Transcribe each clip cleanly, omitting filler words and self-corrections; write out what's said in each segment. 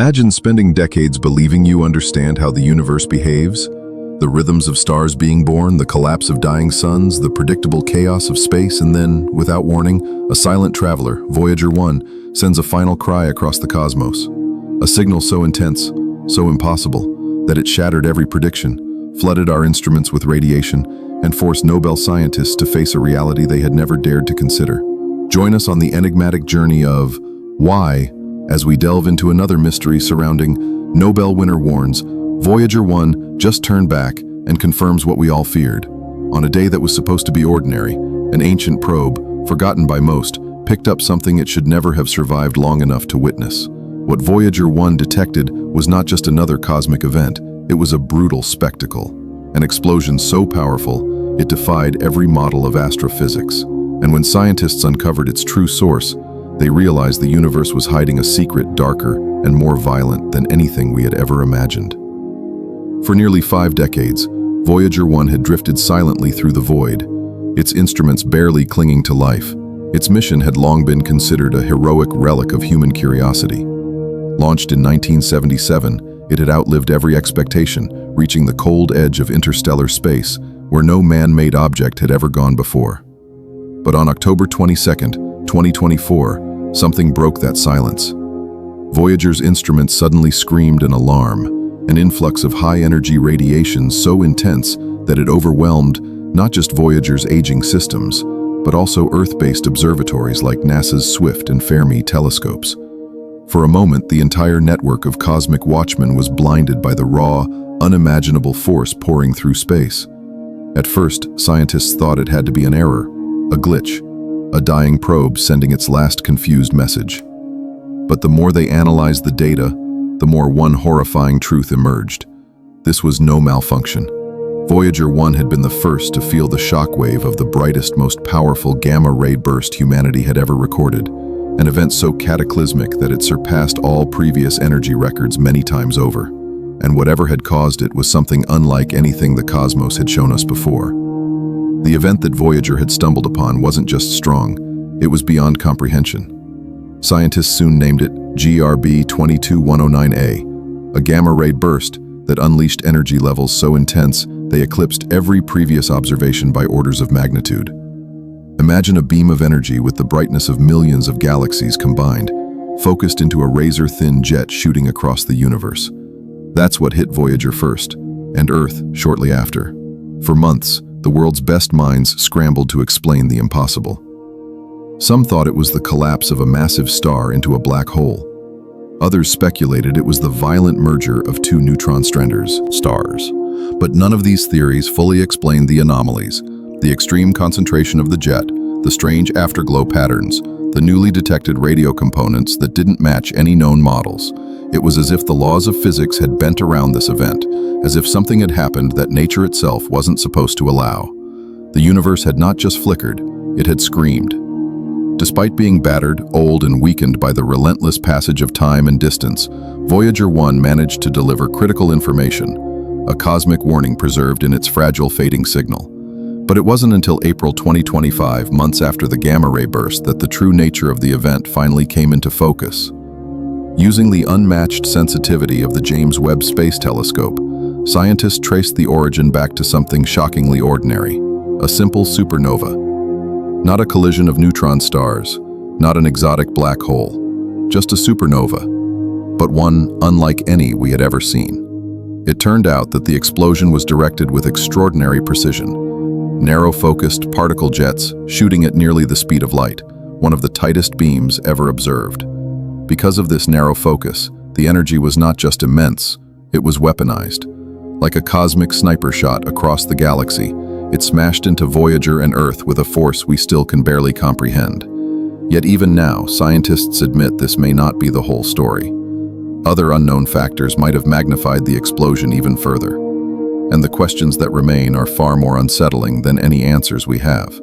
Imagine spending decades believing you understand how the universe behaves. The rhythms of stars being born, the collapse of dying suns, the predictable chaos of space, and then, without warning, a silent traveler, Voyager 1, sends a final cry across the cosmos. A signal so intense, so impossible, that it shattered every prediction, flooded our instruments with radiation, and forced Nobel scientists to face a reality they had never dared to consider. Join us on the enigmatic journey of why, as we delve into another mystery surrounding Nobel Winner WARNS. Voyager 1 just turned back and confirms what we all feared. On a day that was supposed to be ordinary, an ancient probe, forgotten by most, picked up something it should never have survived long enough to witness. What Voyager 1 detected was not just another cosmic event, it was a brutal spectacle. An explosion so powerful, it defied every model of astrophysics. And when scientists uncovered its true source, they realized the universe was hiding a secret darker and more violent than anything we had ever imagined. For nearly 5 decades, Voyager 1 had drifted silently through the void, its instruments barely clinging to life. Its mission had long been considered a heroic relic of human curiosity. Launched in 1977, it had outlived every expectation, reaching the cold edge of interstellar space, where no man-made object had ever gone before. But on October 22, 2024, something broke that silence. Voyager's instruments suddenly screamed an alarm, an influx of high-energy radiation so intense that it overwhelmed not just Voyager's aging systems, but also Earth-based observatories like NASA's Swift and Fermi telescopes. For a moment, the entire network of cosmic watchmen was blinded by the raw, unimaginable force pouring through space. At first, scientists thought it had to be an error, a glitch, a dying probe sending its last confused message. But the more they analyzed the data, the more one horrifying truth emerged. This was no malfunction. Voyager 1 had been the first to feel the shockwave of the brightest, most powerful gamma-ray burst humanity had ever recorded, an event so cataclysmic that it surpassed all previous energy records many times over. And whatever had caused it was something unlike anything the cosmos had shown us before. The event that Voyager had stumbled upon wasn't just strong, it was beyond comprehension. Scientists soon named it GRB 22109A, a gamma-ray burst that unleashed energy levels so intense they eclipsed every previous observation by orders of magnitude. Imagine a beam of energy with the brightness of millions of galaxies combined, focused into a razor-thin jet shooting across the universe. That's what hit Voyager first, and Earth shortly after. For months, the world's best minds scrambled to explain the impossible. Some thought it was the collapse of a massive star into a black hole. Others speculated it was the violent merger of 2 neutron stars. But none of these theories fully explained the anomalies: the extreme concentration of the jet, the strange afterglow patterns, the newly detected radio components that didn't match any known models. It was as if the laws of physics had bent around this event, as if something had happened that nature itself wasn't supposed to allow. The universe had not just flickered, it had screamed. Despite being battered, old, and weakened by the relentless passage of time and distance, Voyager 1 managed to deliver critical information, a cosmic warning preserved in its fragile fading signal. But it wasn't until April 2025, months after the gamma-ray burst, that the true nature of the event finally came into focus. Using the unmatched sensitivity of the James Webb Space Telescope, scientists traced the origin back to something shockingly ordinary: a simple supernova. Not a collision of neutron stars, not an exotic black hole, just a supernova, but one unlike any we had ever seen. It turned out that the explosion was directed with extraordinary precision. Narrow-focused particle jets shooting at nearly the speed of light, one of the tightest beams ever observed. Because of this narrow focus, the energy was not just immense, it was weaponized. Like a cosmic sniper shot across the galaxy, it smashed into Voyager and Earth with a force we still can barely comprehend. Yet even now, scientists admit this may not be the whole story. Other unknown factors might have magnified the explosion even further. And the questions that remain are far more unsettling than any answers we have.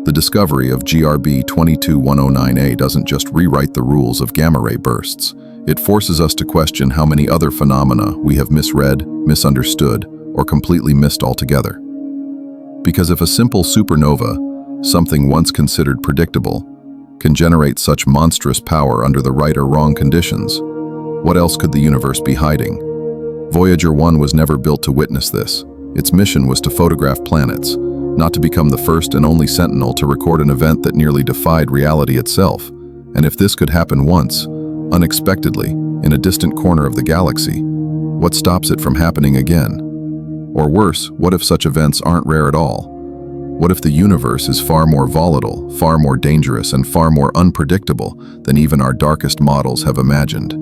The discovery of GRB 22109A doesn't just rewrite the rules of gamma-ray bursts. It forces us to question how many other phenomena we have misread, misunderstood, or completely missed altogether. Because if a simple supernova, something once considered predictable, can generate such monstrous power under the right or wrong conditions, What else could the universe be hiding? Voyager 1 was never built to witness this. Its mission was to photograph planets, not to become the first and only sentinel to record an event that nearly defied reality itself. And if this could happen once, unexpectedly, in a distant corner of the galaxy, what stops it from happening again? Or worse, what if such events aren't rare at all? What if the universe is far more volatile, far more dangerous, and far more unpredictable than even our darkest models have imagined?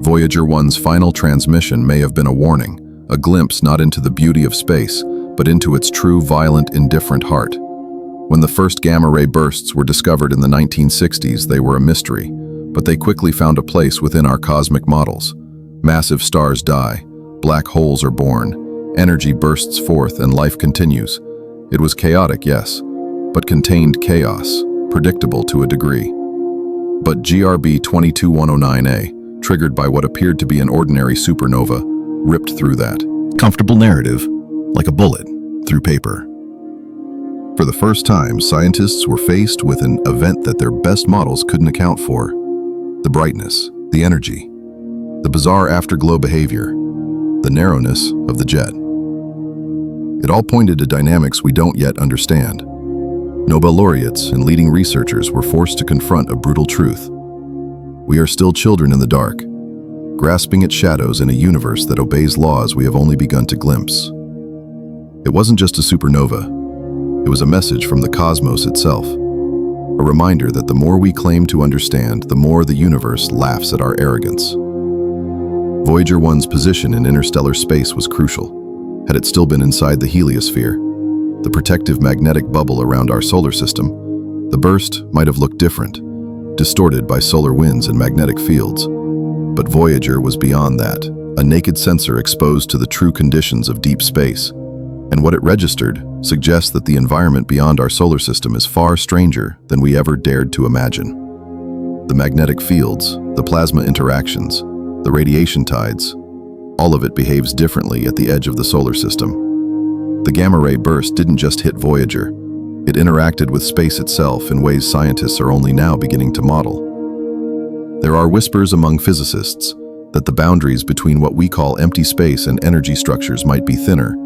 Voyager 1's final transmission may have been a warning, a glimpse not into the beauty of space, but into its true, violent, indifferent heart. When the first gamma-ray bursts were discovered in the 1960s, they were a mystery, but they quickly found a place within our cosmic models. Massive stars die, black holes are born, energy bursts forth, and life continues. It was chaotic, yes, but contained chaos, predictable to a degree. But GRB 22109A, triggered by what appeared to be an ordinary supernova, ripped through that. Comfortable narrative, like a bullet through paper. For the first time, scientists were faced with an event that their best models couldn't account for. The brightness, the energy, the bizarre afterglow behavior, the narrowness of the jet. It all pointed to dynamics we don't yet understand. Nobel laureates and leading researchers were forced to confront a brutal truth. We are still children in the dark, grasping at shadows in a universe that obeys laws we have only begun to glimpse. It wasn't just a supernova. It was a message from the cosmos itself, a reminder that the more we claim to understand, the more the universe laughs at our arrogance. Voyager 1's position in interstellar space was crucial. Had it still been inside the heliosphere, the protective magnetic bubble around our solar system, the burst might have looked different, distorted by solar winds and magnetic fields. But Voyager was beyond that, a naked sensor exposed to the true conditions of deep space. And what it registered suggests that the environment beyond our solar system is far stranger than we ever dared to imagine. The magnetic fields, the plasma interactions, the radiation tides, all of it behaves differently at the edge of the solar system. The gamma-ray burst didn't just hit Voyager. It interacted with space itself in ways scientists are only now beginning to model. There are whispers among physicists that the boundaries between what we call empty space and energy structures might be thinner,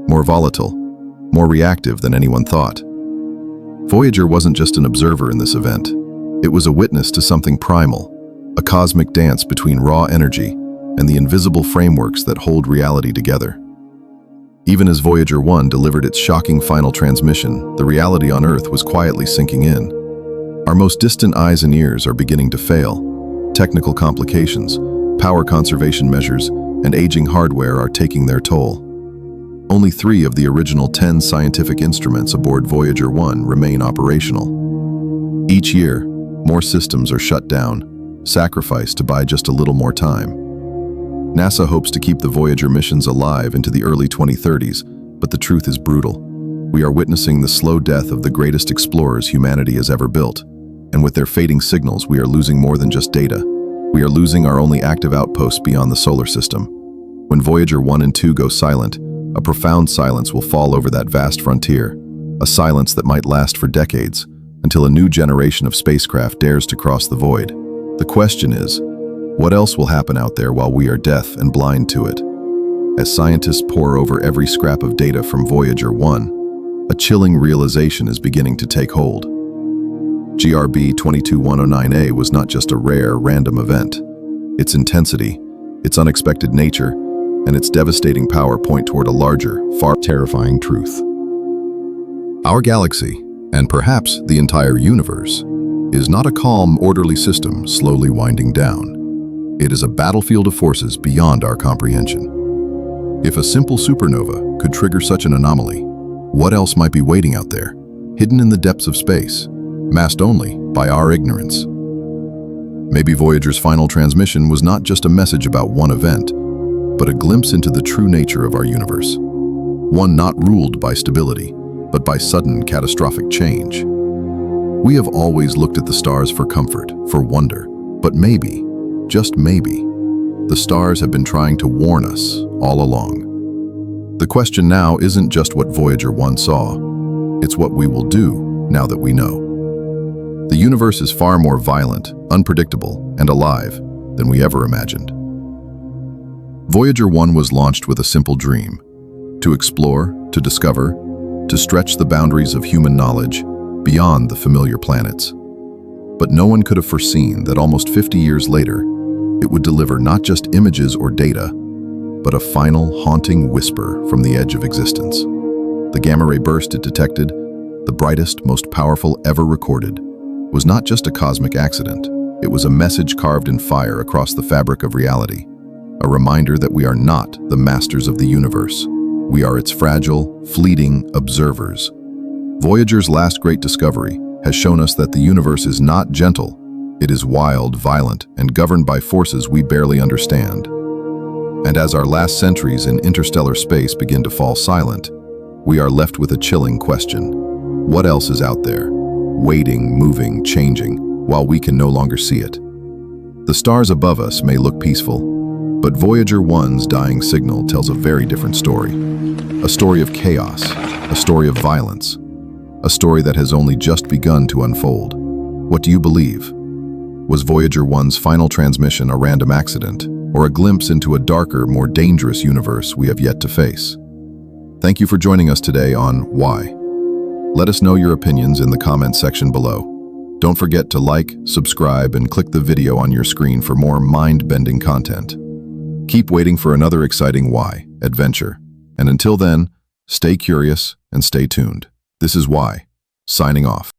more volatile, more reactive than anyone thought. Voyager wasn't just an observer in this event. It was a witness to something primal, a cosmic dance between raw energy and the invisible frameworks that hold reality together. Even as Voyager 1 delivered its shocking final transmission, the reality on Earth was quietly sinking in. Our most distant eyes and ears are beginning to fail. Technical complications, power conservation measures, and aging hardware are taking their toll. Only 3 of the original 10 scientific instruments aboard Voyager 1 remain operational. Each year, more systems are shut down, sacrificed to buy just a little more time. NASA hopes to keep the Voyager missions alive into the early 2030s, but the truth is brutal. We are witnessing the slow death of the greatest explorers humanity has ever built. And with their fading signals, we are losing more than just data. We are losing our only active outpost beyond the solar system. When Voyager 1 and 2 go silent, a profound silence will fall over that vast frontier, a silence that might last for decades, until a new generation of spacecraft dares to cross the void. The question is, what else will happen out there while we are deaf and blind to it? As scientists pore over every scrap of data from Voyager 1, a chilling realization is beginning to take hold. GRB 22109A was not just a rare, random event. Its intensity, its unexpected nature, and its devastating power point toward a larger, far terrifying truth. Our galaxy, and perhaps the entire universe, is not a calm, orderly system slowly winding down. It is a battlefield of forces beyond our comprehension. If a simple supernova could trigger such an anomaly, what else might be waiting out there, hidden in the depths of space, masked only by our ignorance? Maybe Voyager's final transmission was not just a message about one event, but a glimpse into the true nature of our universe. One not ruled by stability, but by sudden catastrophic change. We have always looked at the stars for comfort, for wonder, but maybe, just maybe, the stars have been trying to warn us all along. The question now isn't just what Voyager 1 saw, it's what we will do now that we know. The universe is far more violent, unpredictable, and alive than we ever imagined. Voyager 1 was launched with a simple dream: to explore, to discover, to stretch the boundaries of human knowledge beyond the familiar planets. But no one could have foreseen that almost 50 years later, it would deliver not just images or data, but a final, haunting whisper from the edge of existence. The gamma-ray burst it detected, the brightest, most powerful ever recorded, was not just a cosmic accident. It was a message carved in fire across the fabric of reality, a reminder that we are not the masters of the universe. We are its fragile, fleeting observers. Voyager's last great discovery has shown us that the universe is not gentle. It is wild, violent, and governed by forces we barely understand. And as our last centuries in interstellar space begin to fall silent, we are left with a chilling question. What else is out there, waiting, moving, changing, while we can no longer see it? The stars above us may look peaceful, but Voyager 1's dying signal tells a very different story. A story of chaos, a story of violence, a story that has only just begun to unfold. What do you believe? Was Voyager 1's final transmission a random accident, or a glimpse into a darker, more dangerous universe we have yet to face? Thank you for joining us today on Why. Let us know your opinions in the comments section below. Don't forget to like, subscribe, and click the video on your screen for more mind-bending content. Keep waiting for another exciting Why adventure. And until then, stay curious and stay tuned. This is Why, signing off.